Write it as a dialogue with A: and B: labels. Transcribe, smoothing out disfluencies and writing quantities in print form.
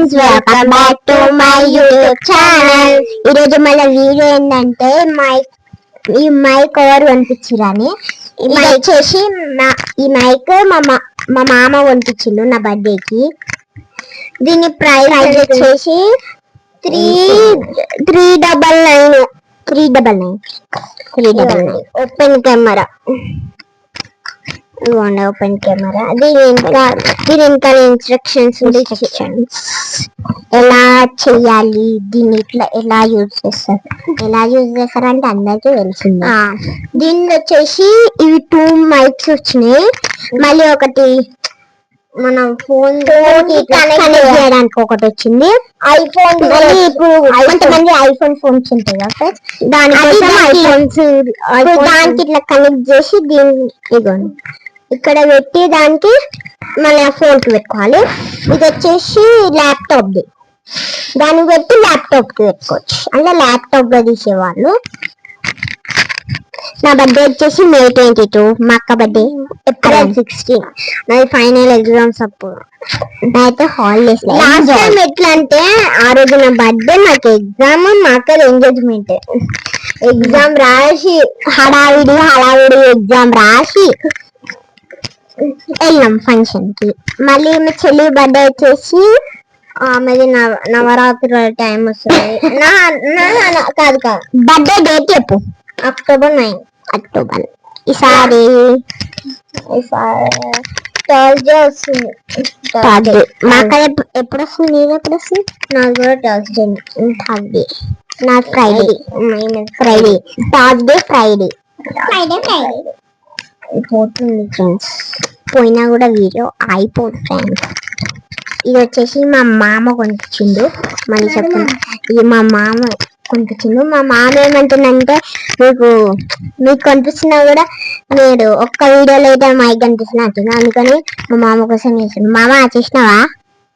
A: Friends, welcome back to my YouTube channel. ఈరోజు మన video ఏంటంటే ఈ మైక్ ఎవరు కొనిపించిరని. ఇది వచ్చేసి ఈ మైక్ మా మామ కొనిపించిండు నా బర్త్డేకి. దీని ప్రైస్ వచ్చేసి 399 ఓపెన్ కెమెరా. Open camera. దీని ఇంకా ఇన్స్ట్రక్షన్స్ ఎలా చెయ్యాలి, దీన్ని ఇట్లా ఎలా యూజ్ చేస్తారు అంటే అందరికీ తెలిసింది. దీనిలో వచ్చేసి ఇవి 2 మైక్స్ వచ్చినాయి. మళ్ళీ ఒకటి మన ఫోన్ కనెక్ట్ చేయడానికి ఒకటి వచ్చింది. ఐఫోన్ కొంతమంది ఐఫోన్ ఫోన్స్ ఉంటాయి కదా, దానికి ఇట్లా కనెక్ట్ చేసి దీన్ని ఇక్కడ పెట్టి దానికి మన ఫోన్ కి పెట్టుకోవాలి. ఇది వచ్చేసి ల్యాప్టాప్ ది, దాన్ని పెట్టి ల్యాప్టాప్ కి పెట్టుకోవచ్చు. అంటే ల్యాప్టాప్ లో తీసేవాళ్ళు. నా బర్త్డే వచ్చేసి May 22, మా అక్క బర్త్డే April 16. నాది ఫైనల్ ఎగ్జామ్స్ అప్పుడు. అయితే హాలిడేస్. లాస్ట్ టైం ఎట్లా అంటే ఆ రోజు నా బర్త్డే, నాకు ఎగ్జామ్, మా అక్క ఎంగేజ్మెంట్. ఎగ్జామ్ రాసి హడావిడి ఎగ్జామ్ రాసి వెళ్ళాం ఫంక్షన్ కి. మళ్ళీ మా చెల్లి బర్త్డే వచ్చేసి ఆమెది నవరాత్రుల టైం వస్తుంది. కాదు బర్త్డే డేట్ చెప్పు. October 9. ఈసారి థర్స్డే వస్తుంది. మా అక్క ఎప్పుడు వస్తుంది? నేను ఎప్పుడు వస్తుంది? నాకు కూడా థర్స్డే. నాకు ఫ్రైడే. థర్స్డే ఫ్రైడే పోతుంది ఫ్రెండ్స్. పోయినా కూడా వీడియో అయిపోతుంది ఫ్రెండ్స్. ఇది వచ్చేసి మా మామ కొనిపించిండు. మళ్ళీ చెప్తాను, ఇది మా మామ కొనిపించిండు. మా మామ ఏమంటుందంటే, మీకు కనిపిస్తున్నా కూడా నేను ఒక్క వీడియోలో అయితే మైక్ కనిపిస్తున్నా అంటున్నా. అందుకని మా మామ కోసం చేసిండు. మామ చూసినావా?